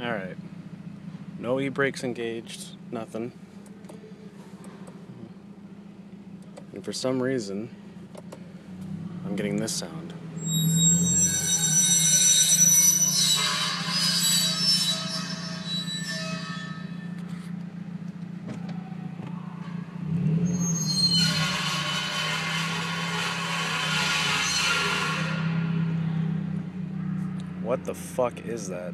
Alright. No e-brakes engaged, nothing. And for some reason, I'm getting this sound. What the fuck is that?